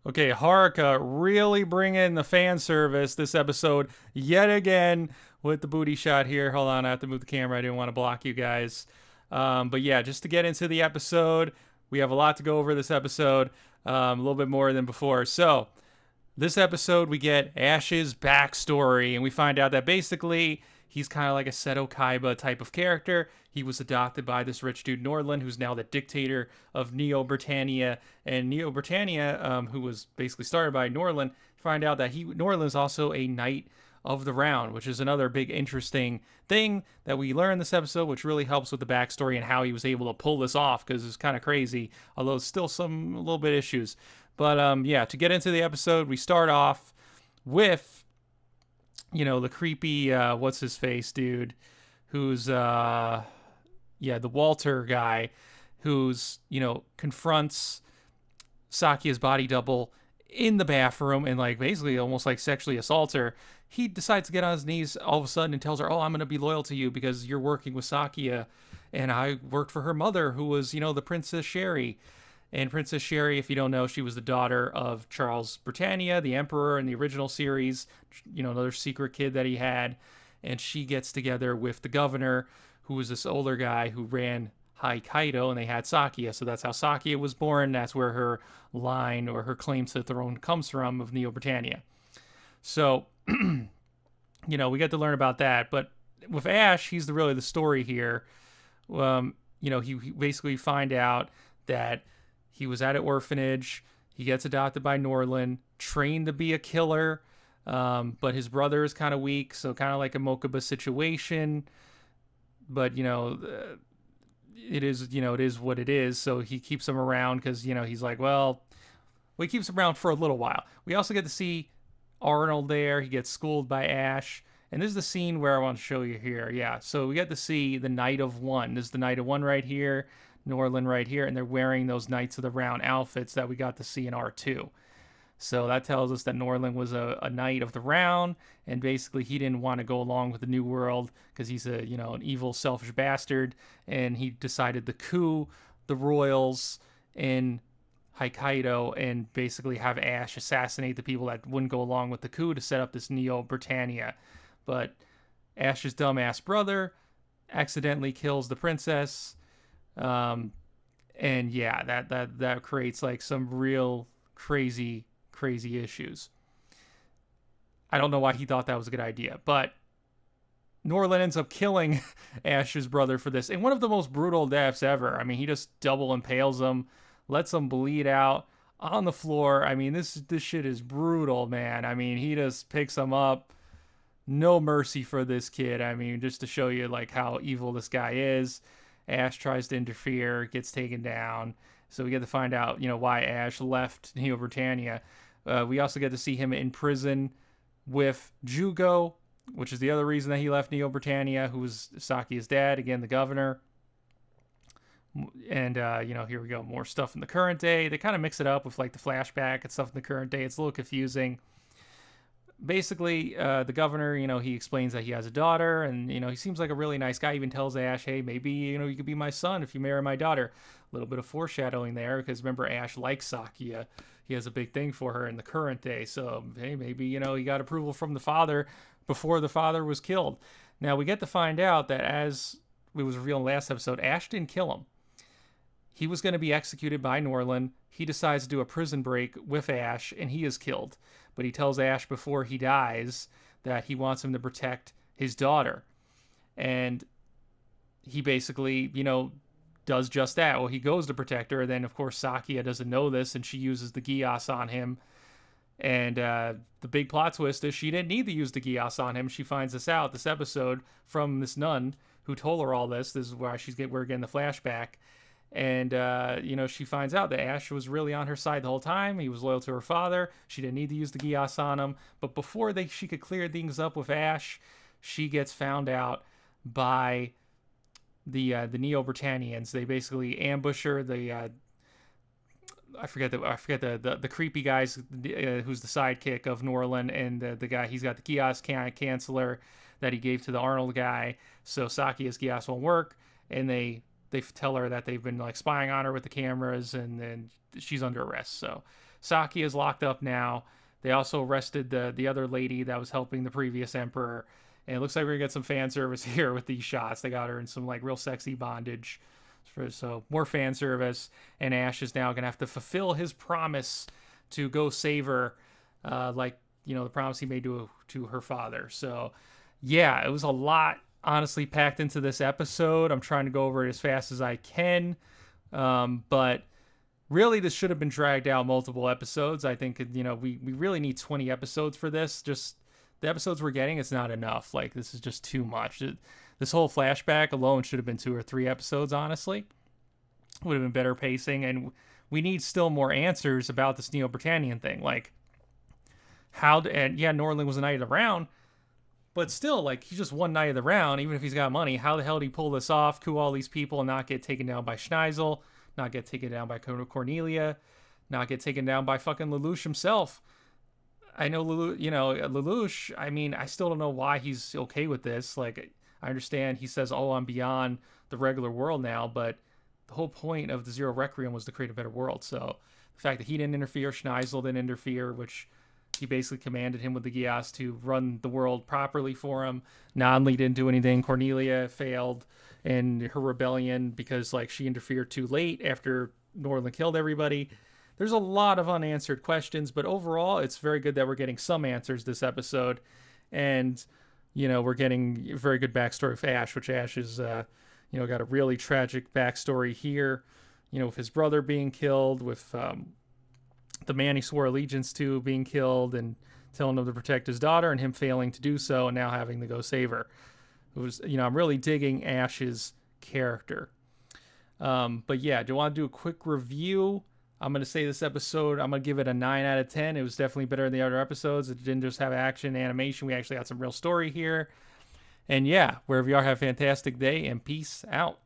Okay, Haruka really bringing the fan service this episode yet again with the booty shot here. Hold on, I have to move the camera. I didn't want to block you guys. But yeah, just to get into the episode, we have a lot to go over this episode, a little bit more than before. So, this episode, we get Ash's backstory, and we find out that basically he's kind of like a Seto Kaiba type of character. He was adopted by this rich dude Nordland, who's now the dictator of Neo Britannia. And Neo Britannia, who was basically started by Nordland, find out that Nordland is also a knight of the round, which is another big interesting thing that we learn in this episode, which really helps with the backstory and how he was able to pull this off, because it's kind of crazy, although it's still some a little bit issues. But yeah, to get into the episode, we start off with the creepy what's his face dude, who's the Walter guy, who's confronts Sakia's body double in the bathroom and like basically almost like sexually assaults her. He decides to get on his knees all of a sudden and tells her, "Oh, I'm gonna be loyal to you because you're working with Sakia, and I worked for her mother, who was the Princess Sherry." And Princess Sherry, if you don't know, she was the daughter of Charles Britannia, the Emperor in the original series. Another secret kid that he had, and she gets together with the governor, who was this older guy who ran Hokkaido, and they had Sakia. So that's how Sakia was born. That's where her line or her claim to the throne comes from of Neo Britannia. So, we get to learn about that. But with Ash, he's really the story here. He basically find out that he was at an orphanage. He gets adopted by Norland, trained to be a killer, but his brother is kind of weak, so kind of like a Mokuba situation. But it is what it is. So he keeps him around because he's like, well, he keeps him around for a little while. We also get to see Arnold there. He gets schooled by Ash. And this is the scene where I want to show you here. Yeah, so we get to see the Knight of One. This is the Knight of One right here, Norland right here, and they're wearing those Knights of the Round outfits that we got to see in R2. So that tells us that Norland was a knight of the round, and basically he didn't want to go along with the New World because he's an evil, selfish bastard, and he decided to coup the royals in Hokkaido and basically have Ash assassinate the people that wouldn't go along with the coup to set up this Neo Britannia. But Ash's dumbass brother accidentally kills the princess, and yeah, that creates like some real crazy issues. I don't know why he thought that was a good idea, but Norland ends up killing Ash's brother for this in one of the most brutal deaths ever. I mean, he just double impales him, lets him bleed out on the floor. I mean, this shit is brutal, man. I mean, he just picks him up. No mercy for this kid. I mean, just to show you like how evil this guy is. Ash tries to interfere, gets taken down. So we get to find out, why Ash left Neo Britannia. We also get to see him in prison with Jugo, which is the other reason that he left Neo Britannia, who was Saki's dad, again, the governor. And, here we go. More stuff in the current day. They kind of mix it up with like the flashback and stuff in the current day. It's a little confusing. Basically, the governor, he explains that he has a daughter, and he seems like a really nice guy. He even tells Ash, hey, maybe you could be my son if you marry my daughter. A little bit of foreshadowing there, because remember, Ash likes Sakia. He has a big thing for her in the current day, so hey, maybe he got approval from the father before the father was killed. Now we get to find out that, as it was revealed in the last episode, Ash didn't kill him. He was going to be executed by Norland. He decides to do a prison break with Ash, and he is killed. But he tells Ash before he dies that he wants him to protect his daughter. And he basically, does just that. Well, he goes to protect her. Then, of course, Sakia doesn't know this, and she uses the Geass on him. And the big plot twist is she didn't need to use the Geass on him. She finds this out this episode from this nun who told her all this. This is why we're getting the flashback. And, she finds out that Ash was really on her side the whole time. He was loyal to her father. She didn't need to use the Geass on him. But before she could clear things up with Ash, she gets found out by the Neo Britannians. They basically ambush her. I forget the creepy guys who's the sidekick of Norland, and the guy, he's got the Geass canceller that he gave to the Arnold guy. So Sakia's Geass won't work, and they tell her that they've been like spying on her with the cameras, and then she's under arrest. So Saki is locked up now. They also arrested the other lady that was helping the previous emperor. And it looks like we're gonna get some fan service here with these shots. They got her in some like real sexy bondage. So more fan service, and Ash is now gonna have to fulfill his promise to go save her, like the promise he made to her father. So yeah, it was a lot honestly packed into this episode. I'm trying to go over it as fast as I can, but really this should have been dragged out multiple episodes. I think we really need 20 episodes for this. Just the episodes we're getting, it's not enough. Like, this is just too much. This whole flashback alone should have been 2 or 3 episodes, honestly. Would have been better pacing, and we need still more answers about this Neo-Britannian thing. Like, Norlin was a knight of the round, but still, like, he's just one knight of the round, even if he's got money. How the hell did he pull this off, coup all these people, and not get taken down by Schneisel, not get taken down by Cornelia, not get taken down by fucking Lelouch himself? I know Lelouch, I mean, I still don't know why he's okay with this. Like, I understand he says, oh, I'm beyond the regular world now, but the whole point of the Zero Requiem was to create a better world. So the fact that he didn't interfere, Schneisel didn't interfere, which he basically commanded him with the Geass to run the world properly for him. Nonly didn't do anything. Cornelia failed in her rebellion because, like, she interfered too late after Norlin killed everybody. There's a lot of unanswered questions, but overall, it's very good that we're getting some answers this episode. And, we're getting a very good backstory of Ash, which Ash is, got a really tragic backstory here, with his brother being killed, with the man he swore allegiance to being killed, and telling him to protect his daughter, and him failing to do so, and now having to go save her. It was, I'm really digging Ash's character. But yeah, do I want to do a quick review? I'm going to say this episode, I'm going to give it a 9 out of 10. It was definitely better than the other episodes. It didn't just have action and animation. We actually got some real story here. And yeah, wherever you are, have a fantastic day, and peace out.